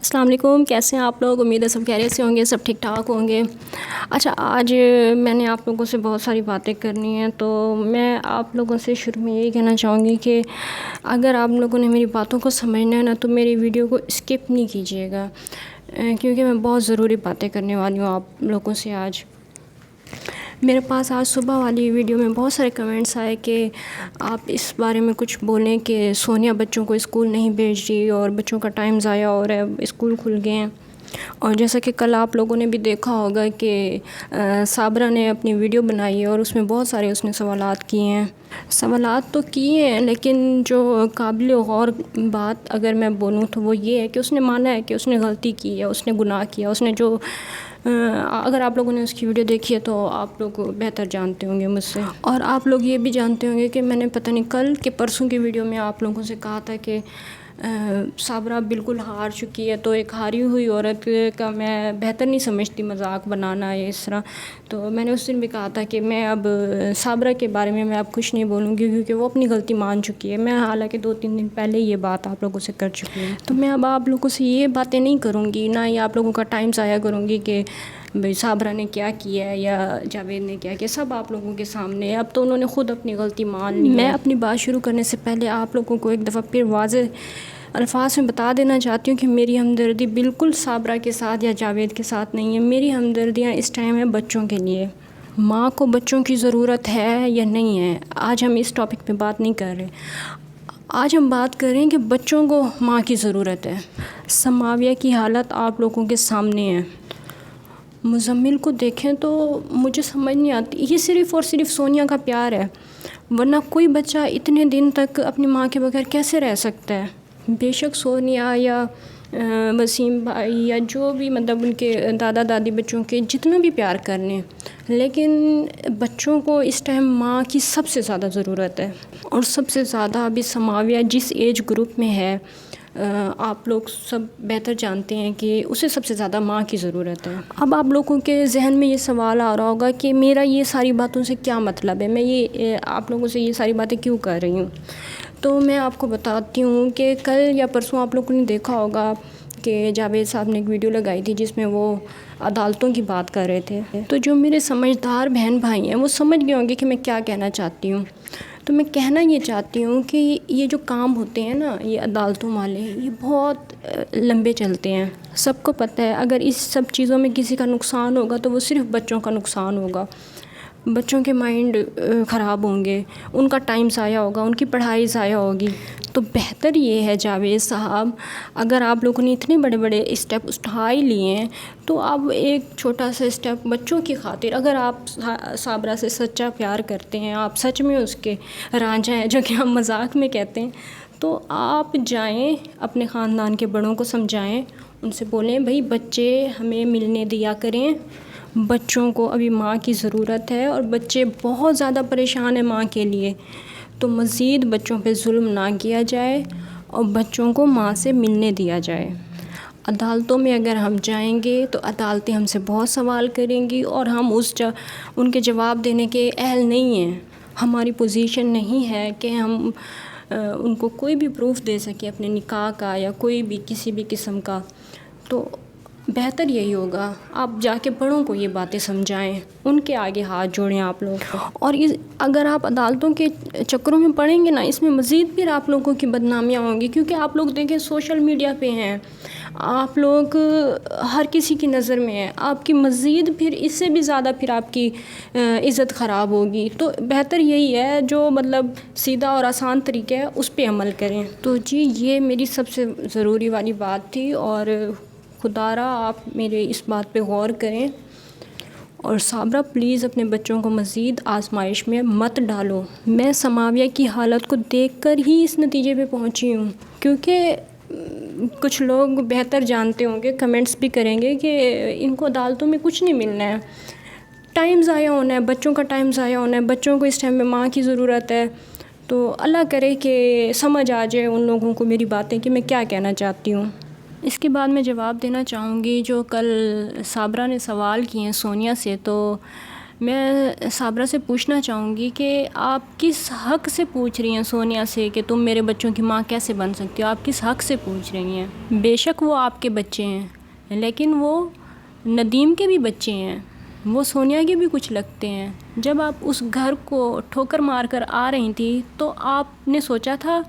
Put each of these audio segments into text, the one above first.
السلام علیکم، کیسے ہیں آپ لوگ؟ امید ہے سب خیریت سے ہوں گے، سب ٹھیک ٹھاک ہوں گے۔ اچھا، آج میں نے آپ لوگوں سے بہت ساری باتیں کرنی ہیں، تو میں آپ لوگوں سے شروع میں یہی کہنا چاہوں گی کہ اگر آپ لوگوں نے میری باتوں کو سمجھنا ہے نا تو میری ویڈیو کو اسکپ نہیں کیجیے گا، کیونکہ میں بہت ضروری باتیں کرنے والی ہوں آپ لوگوں سے آج۔ میرے پاس آج صبح والی ویڈیو میں بہت سارے کمنٹس آئے کہ آپ اس بارے میں کچھ بولیں کہ سونیا بچوں کو اسکول نہیں بھیج رہی اور بچوں کا ٹائم ضائع ہو رہا ہے، اسکول کھل گئے ہیں۔ اور جیسا کہ کل آپ لوگوں نے بھی دیکھا ہوگا کہ صابرہ نے اپنی ویڈیو بنائی ہے اور اس میں بہت سارے اس نے سوالات کیے ہیں۔ سوالات تو کیے ہیں، لیکن جو قابل غور بات اگر میں بولوں تو وہ یہ ہے کہ اس نے مانا ہے کہ اس نے غلطی کی ہے، اس نے گناہ کیا، اس نے جو اگر آپ لوگوں نے اس کی ویڈیو دیکھی ہے تو آپ لوگ بہتر جانتے ہوں گے مجھ سے، اور آپ لوگ یہ بھی جانتے ہوں گے کہ میں نے پتہ نہیں کل کہ پرسوں کی ویڈیو میں آپ لوگوں سے کہا تھا کہ صابرہ بالکل ہار چکی ہے، تو ایک ہاری ہوئی عورت کا میں بہتر نہیں سمجھتی مذاق بنانا یا اس طرح۔ تو میں نے اس دن بھی کہا تھا کہ میں اب صابرہ کے بارے میں اب کچھ نہیں بولوں گی، کیونکہ وہ اپنی غلطی مان چکی ہے۔ میں حالانکہ 2-3 دن پہلے یہ بات آپ لوگوں سے کر چکی ہوں، تو میں اب آپ لوگوں سے یہ باتیں نہیں کروں گی، نہ ہی آپ لوگوں کا ٹائم ضائع کروں گی کہ بھئی صابرہ نے کیا کیا ہے یا جاوید نے کیا کیا، سب آپ لوگوں کے سامنے ہے۔ اب تو انہوں نے خود اپنی غلطی مان لی ہے۔ میں اپنی بات شروع کرنے سے پہلے آپ لوگوں کو ایک دفعہ پھر واضح الفاظ میں بتا دینا چاہتی ہوں کہ میری ہمدردی بالکل صابرہ کے ساتھ یا جاوید کے ساتھ نہیں ہے۔ میری ہمدردیاں اس ٹائم ہے بچوں کے لیے۔ ماں کو بچوں کی ضرورت ہے یا نہیں ہے، آج ہم اس ٹاپک پہ بات نہیں کر رہے۔ آج ہم بات کر رہے ہیں کہ بچوں کو ماں کی ضرورت ہے۔ سماویہ کی حالت آپ لوگوں کے سامنے ہے۔ مزمل کو دیکھیں تو مجھے سمجھ نہیں آتی، یہ صرف اور صرف سونیا کا پیار ہے، ورنہ کوئی بچہ اتنے دن تک اپنی ماں کے بغیر کیسے رہ سکتا ہے؟ بے شک سونیا یا وسیم بھائی یا جو بھی مطلب ان کے دادا دادی بچوں کے جتنا بھی پیار کرنے، لیکن بچوں کو اس ٹائم ماں کی سب سے زیادہ ضرورت ہے، اور سب سے زیادہ ابھی سماویہ جس ایج گروپ میں ہے، آپ لوگ سب بہتر جانتے ہیں کہ اسے سب سے زیادہ ماں کی ضرورت ہے۔ اب آپ لوگوں کے ذہن میں یہ سوال آ رہا ہوگا کہ میرا یہ ساری باتوں سے کیا مطلب ہے، میں یہ آپ لوگوں سے یہ ساری باتیں کیوں کر رہی ہوں؟ تو میں آپ کو بتاتی ہوں کہ کل یا پرسوں آپ لوگوں نے دیکھا ہوگا کہ جاوید صاحب نے ایک ویڈیو لگائی تھی جس میں وہ عدالتوں کی بات کر رہے تھے، تو جو میرے سمجھدار بہن بھائی ہیں وہ سمجھ گئے ہوں گے کہ میں کیا کہنا چاہتی ہوں۔ تو میں کہنا یہ چاہتی ہوں کہ یہ جو کام ہوتے ہیں نا، یہ عدالتوں والے، یہ بہت لمبے چلتے ہیں۔ سب کو پتہ ہے اگر اس سب چیزوں میں کسی کا نقصان ہوگا تو وہ صرف بچوں کا نقصان ہوگا، بچوں کے مائنڈ خراب ہوں گے، ان کا ٹائم ضائع ہوگا، ان کی پڑھائی ضائع ہوگی۔ تو بہتر یہ ہے جاوید صاحب، اگر آپ لوگوں نے اتنے بڑے بڑے اسٹیپ اٹھا ہی لیے ہیں تو اب ایک چھوٹا سا اسٹیپ بچوں کی خاطر، اگر آپ صابرہ سے سچا پیار کرتے ہیں، آپ سچ میں اس کے رانجھا ہیں جو کہ ہم مذاق میں کہتے ہیں، تو آپ جائیں اپنے خاندان کے بڑوں کو سمجھائیں، ان سے بولیں بھئی بچے ہمیں ملنے دیا کریں، بچوں کو ابھی ماں کی ضرورت ہے اور بچے بہت زیادہ پریشان ہیں ماں کے لیے، تو مزید بچوں پہ ظلم نہ کیا جائے اور بچوں کو ماں سے ملنے دیا جائے۔ عدالتوں میں اگر ہم جائیں گے تو عدالتیں ہم سے بہت سوال کریں گی اور ہم ان کے جواب دینے کے اہل نہیں ہیں، ہماری پوزیشن نہیں ہے کہ ہم ان کو کوئی بھی پروف دے سکیں اپنے نکاح کا یا کوئی بھی کسی بھی قسم کا۔ تو بہتر یہی ہوگا آپ جا کے بڑوں کو یہ باتیں سمجھائیں، ان کے آگے ہاتھ جوڑیں آپ لوگ، اور اگر آپ عدالتوں کے چکروں میں پڑیں گے نا، اس میں مزید پھر آپ لوگوں کی بدنامیاں ہوں گی، کیونکہ آپ لوگ دیکھیں سوشل میڈیا پہ ہیں، آپ لوگ ہر کسی کی نظر میں ہیں، آپ کی مزید پھر اس سے بھی زیادہ پھر آپ کی عزت خراب ہوگی۔ تو بہتر یہی ہے جو مطلب سیدھا اور آسان طریقہ ہے اس پہ عمل کریں۔ تو جی یہ میری سب سے ضروری والی بات تھی، اور خدا را آپ میرے اس بات پہ غور کریں، اور صابرہ پلیز اپنے بچوں کو مزید آزمائش میں مت ڈالو۔ میں سماویہ کی حالت کو دیکھ کر ہی اس نتیجے پہ پہنچی ہوں، کیونکہ کچھ لوگ بہتر جانتے ہوں گے، کمنٹس بھی کریں گے کہ ان کو عدالتوں میں کچھ نہیں ملنا ہے، ٹائم ضائع ہونا ہے، بچوں کا ٹائم ضائع ہونا ہے، بچوں کو اس ٹائم میں ماں کی ضرورت ہے۔ تو اللہ کرے کہ سمجھ آ جائے ان لوگوں کو میری باتیں کہ میں کیا کہنا چاہتی ہوں۔ اس کے بعد میں جواب دینا چاہوں گی جو کل صابرہ نے سوال کیے ہیں سونیا سے، تو میں صابرہ سے پوچھنا چاہوں گی کہ آپ کس حق سے پوچھ رہی ہیں سونیا سے کہ تم میرے بچوں کی ماں کیسے بن سکتی ہو؟ آپ کس حق سے پوچھ رہی ہیں؟ بے شک وہ آپ کے بچے ہیں، لیکن وہ ندیم کے بھی بچے ہیں، وہ سونیا کے بھی کچھ لگتے ہیں۔ جب آپ اس گھر کو ٹھوکر مار کر آ رہی تھی تو آپ نے سوچا تھا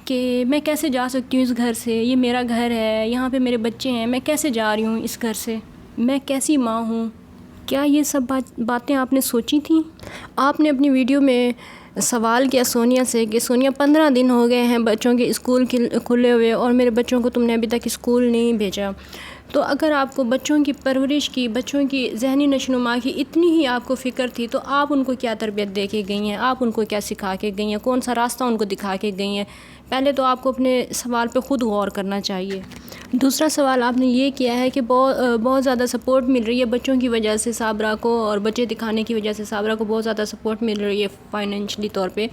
کہ میں کیسے جا سکتی ہوں اس گھر سے؟ یہ میرا گھر ہے، یہاں پہ میرے بچے ہیں، میں کیسے جا رہی ہوں اس گھر سے؟ میں کیسی ماں ہوں؟ کیا یہ سب باتیں آپ نے سوچی تھیں؟ آپ نے اپنی ویڈیو میں سوال کیا سونیا سے کہ سونیا 15 دن ہو گئے ہیں بچوں کے اسکول کھلے ہوئے اور میرے بچوں کو تم نے ابھی تک اسکول نہیں بھیجا۔ تو اگر آپ کو بچوں کی پرورش کی، بچوں کی ذہنی نشوونما کی اتنی ہی آپ کو فکر تھی تو آپ ان کو کیا تربیت دے کے گئی ہیں؟ آپ ان کو کیا سکھا کے گئی ہیں؟ کون سا راستہ ان کو دکھا کے گئی ہیں؟ پہلے تو آپ کو اپنے سوال پہ خود غور کرنا چاہیے۔ دوسرا سوال آپ نے یہ کیا ہے کہ بہت زیادہ سپورٹ مل رہی ہے بچوں کی وجہ سے صابرہ کو، اور بچے دکھانے کی وجہ سے صابرہ کو بہت زیادہ سپورٹ مل رہی ہے فائنینشلی طور پہ۔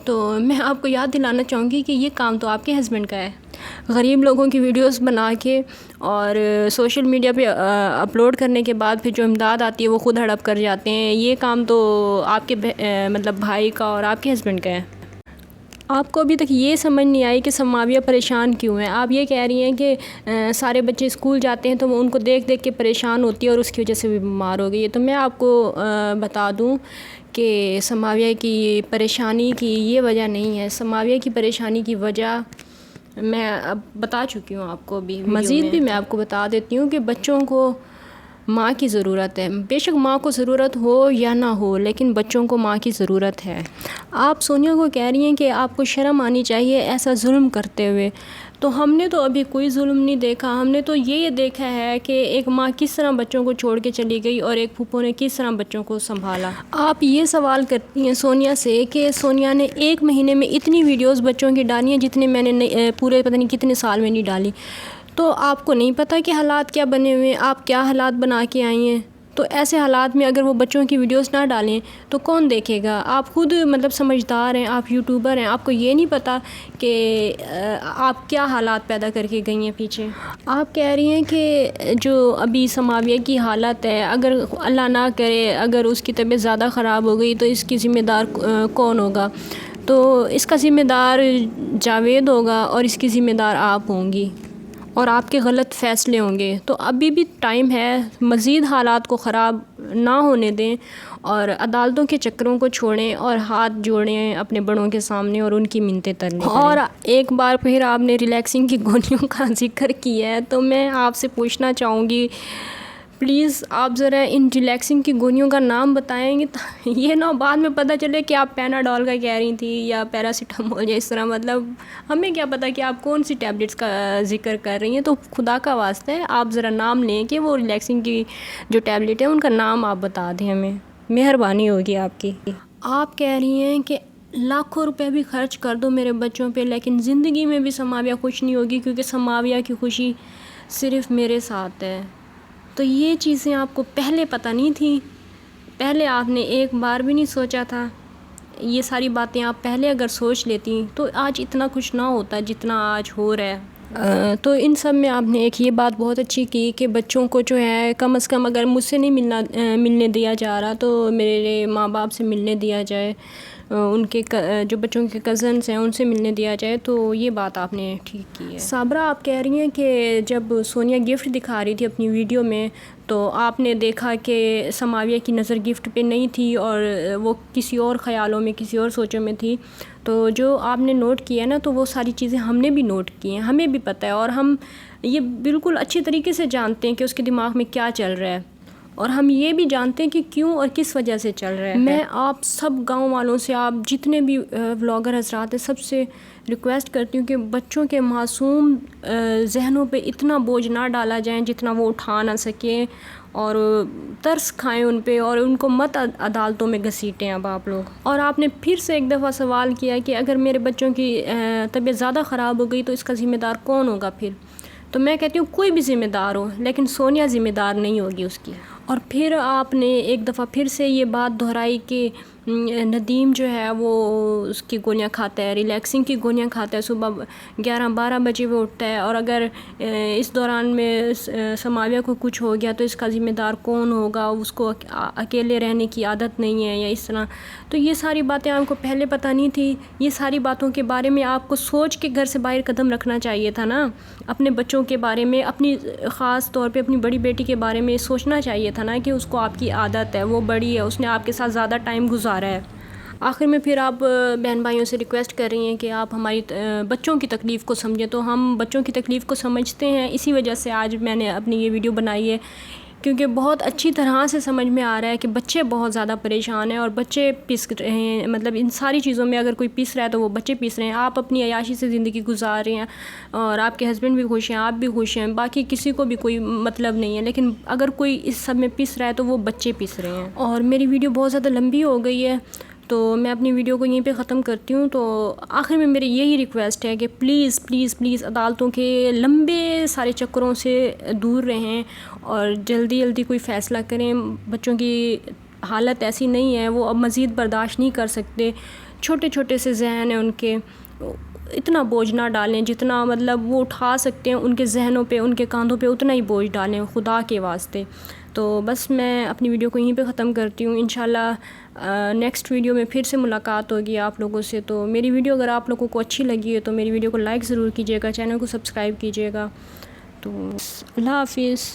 تو میں آپ کو یاد دلانا چاہوں گی کہ یہ کام تو آپ کے ہسبینڈ کا ہے۔ غریب لوگوں کی ویڈیوز بنا کے اور سوشل میڈیا پہ اپلوڈ کرنے کے بعد پھر جو امداد آتی ہے وہ خود ہڑپ کر جاتے ہیں، یہ کام تو آپ کے مطلب بھائی کا اور آپ کے ہسبینڈ کا ہے۔ آپ کو ابھی تک یہ سمجھ نہیں آئی کہ سماویہ پریشان کیوں ہیں۔ آپ یہ کہہ رہی ہیں کہ سارے بچے اسکول جاتے ہیں تو وہ ان کو دیکھ دیکھ کے پریشان ہوتی ہے اور اس کی وجہ سے بھی بیمار ہو گئی ہے۔ تو میں آپ کو بتا دوں کہ سماویہ کی پریشانی کی یہ وجہ نہیں ہے۔ سماویہ کی پریشانی کی وجہ میں اب بتا چکی ہوں آپ کو، بھی مزید بھی میں آپ کو بتا دیتی ہوں کہ بچوں کو ماں کی ضرورت ہے۔ بے شک ماں کو ضرورت ہو یا نہ ہو، لیکن بچوں کو ماں کی ضرورت ہے۔ آپ سونیا کو کہہ رہی ہیں کہ آپ کو شرم آنی چاہیے ایسا ظلم کرتے ہوئے، تو ہم نے تو ابھی کوئی ظلم نہیں دیکھا۔ ہم نے تو یہ دیکھا ہے کہ ایک ماں کس طرح بچوں کو چھوڑ کے چلی گئی اور ایک پھوپھو نے کس طرح بچوں کو سنبھالا۔ آپ یہ سوال کرتی ہیں سونیا سے کہ سونیا نے 1 مہینے میں اتنی ویڈیوز بچوں کی ڈالی ہیں جتنے میں نے پورے پتہ نہیں کتنے سال میں نہیں ڈالی۔ تو آپ کو نہیں پتہ کہ حالات کیا بنے ہوئے ہیں، آپ کیا حالات بنا کے آئی ہیں؟ تو ایسے حالات میں اگر وہ بچوں کی ویڈیوز نہ ڈالیں تو کون دیکھے گا؟ آپ خود مطلب سمجھدار ہیں، آپ یوٹیوبر ہیں، آپ کو یہ نہیں پتہ کہ آپ کیا حالات پیدا کر کے گئی ہیں پیچھے۔ آپ کہہ رہی ہیں کہ جو ابھی سماویہ کی حالت ہے، اگر اللہ نہ کرے اگر اس کی طبیعت زیادہ خراب ہو گئی تو اس کی ذمہ دار کون ہوگا؟ تو اس کا ذمہ دار جاوید ہوگا اور اس کی ذمہ دار آپ ہوں گی اور آپ کے غلط فیصلے ہوں گے۔ تو ابھی بھی ٹائم ہے، مزید حالات کو خراب نہ ہونے دیں اور عدالتوں کے چکروں کو چھوڑیں اور ہاتھ جوڑیں اپنے بڑوں کے سامنے اور ان کی منتیں ترلیں۔ اور ایک بار پھر آپ نے ریلیکسنگ کی گولیوں کا ذکر کیا ہے، تو میں آپ سے پوچھنا چاہوں گی پلیز آپ ذرا ان ریلیکسنگ کی گولیوں کا نام بتائیں گے، یہ نہ بعد میں پتہ چلے کہ آپ پیناڈول کا کہہ رہی تھی یا پیراسیٹامول یا اس طرح، مطلب ہمیں کیا پتہ کہ آپ کون سی ٹیبلٹس کا ذکر کر رہی ہیں۔ تو خدا کا واسطہ ہے آپ ذرا نام لیں کہ وہ ریلیکسنگ کی جو ٹیبلٹ ہے ان کا نام آپ بتا دیں ہمیں، مہربانی ہوگی آپ کی۔ آپ کہہ رہی ہیں کہ لاکھوں روپے بھی خرچ کر دو میرے بچوں پہ لیکن زندگی میں بھی سماویہ خوش نہیں ہوگی کیونکہ سماویہ کی خوشی صرف میرے ساتھ ہے۔ تو یہ چیزیں آپ کو پہلے پتہ نہیں تھیں؟ پہلے آپ نے ایک بار بھی نہیں سوچا تھا؟ یہ ساری باتیں آپ پہلے اگر سوچ لیتی تو آج اتنا کچھ نہ ہوتا جتنا آج ہو رہا ہے۔ تو ان سب میں آپ نے ایک یہ بات بہت اچھی کی کہ بچوں کو جو ہے کم از کم اگر مجھ سے نہیں ملنے دیا جا رہا تو میرے ماں باپ سے ملنے دیا جائے، ان کے جو بچوں کے کزنس ہیں ان سے ملنے دیا جائے۔ تو یہ بات آپ نے ٹھیک کی ہے۔ صابرہ آپ کہہ رہی ہیں کہ جب سونیا گفٹ دکھا رہی تھی اپنی ویڈیو میں تو آپ نے دیکھا کہ سماویہ کی نظر گفٹ پہ نہیں تھی اور وہ کسی اور خیالوں میں، کسی اور سوچوں میں تھی۔ تو جو آپ نے نوٹ کیا ہے نا، تو وہ ساری چیزیں ہم نے بھی نوٹ کی ہیں، ہمیں بھی پتہ ہے اور ہم یہ بالکل اچھی طریقے سے جانتے ہیں کہ اس کے دماغ میں کیا چل رہا ہے، اور ہم یہ بھی جانتے ہیں کہ کیوں اور کس وجہ سے چل رہا ہے۔ میں آپ سب گاؤں والوں سے، آپ جتنے بھی ولاگر حضرات ہیں، سب سے ریکویسٹ کرتی ہوں کہ بچوں کے معصوم ذہنوں پہ اتنا بوجھ نہ ڈالا جائیں جتنا وہ اٹھا نہ سکیں، اور ترس کھائیں ان پہ اور ان کو مت عدالتوں میں گھسیٹیں اب آپ لوگ۔ اور آپ نے پھر سے ایک دفعہ سوال کیا کہ اگر میرے بچوں کی طبیعت زیادہ خراب ہو گئی تو اس کا ذمہ دار کون ہوگا پھر؟ تو میں کہتی ہوں کوئی بھی ذمہ دار ہو لیکن سونیا ذمہ دار نہیں ہوگی اس کی۔ اور پھر آپ نے ایک دفعہ پھر سے یہ بات دہرائی کہ ندیم جو ہے وہ اس کی گولیاں کھاتا ہے، ریلیکسنگ کی گولیاں کھاتا ہے، صبح 11-12 بجے وہ اٹھتا ہے، اور اگر اس دوران میں سماویہ کو کچھ ہو گیا تو اس کا ذمہ دار کون ہوگا؟ اس کو اکیلے رہنے کی عادت نہیں ہے یا اس طرح. تو یہ ساری باتیں آپ کو پہلے پتہ نہیں تھی. یہ ساری باتوں کے بارے میں آپ کو سوچ کے گھر سے باہر قدم رکھنا چاہیے تھا نا. اپنے بچوں کے بارے میں، اپنی خاص طور پہ اپنی بڑی بیٹی کے بارے میں سوچنا چاہیے تھا نا کہ اس کو آپ کی عادت ہے، وہ بڑی ہے، اس نے آپ کے ساتھ زیادہ ٹائم گزارا ہے. آخر میں پھر آپ بہن بھائیوں سے ریکویسٹ کر رہی ہیں کہ آپ ہماری بچوں کی تکلیف کو سمجھیں. تو ہم بچوں کی تکلیف کو سمجھتے ہیں، اسی وجہ سے آج میں نے اپنی یہ ویڈیو بنائی ہے، کیونکہ بہت اچھی طرح سے سمجھ میں آ رہا ہے کہ بچے بہت زیادہ پریشان ہیں اور بچے پس رہے ہیں. مطلب ان ساری چیزوں میں اگر کوئی پس رہا ہے تو وہ بچے پس رہے ہیں. آپ اپنی عیاشی سے زندگی گزار رہے ہیں اور آپ کے ہسبینڈ بھی خوش ہیں، آپ بھی خوش ہیں، باقی کسی کو بھی کوئی مطلب نہیں ہے، لیکن اگر کوئی اس سب میں پس رہا ہے تو وہ بچے پس رہے ہیں. اور میری ویڈیو بہت زیادہ لمبی ہو گئی ہے تو میں اپنی ویڈیو کو یہیں پہ ختم کرتی ہوں. تو آخر میں میری یہی ریکویسٹ ہے کہ پلیز پلیز پلیز عدالتوں کے لمبے سارے چکروں سے دور رہیں اور جلدی جلدی کوئی فیصلہ کریں. بچوں کی حالت ایسی نہیں ہے، وہ اب مزید برداشت نہیں کر سکتے. چھوٹے چھوٹے سے ذہن ہیں ان کے، اتنا بوجھ نہ ڈالیں، جتنا مطلب وہ اٹھا سکتے ہیں ان کے ذہنوں پہ، ان کے کاندھوں پہ اتنا ہی بوجھ ڈالیں خدا کے واسطے. تو بس میں اپنی ویڈیو کو یہیں پہ ختم کرتی ہوں. انشاءاللہ نیکسٹ ویڈیو میں پھر سے ملاقات ہوگی آپ لوگوں سے. تو میری ویڈیو اگر آپ لوگوں کو اچھی لگی ہے تو میری ویڈیو کو لائک ضرور کیجیے گا، چینل کو سبسکرائب کیجیے گا. تو اللہ حافظ.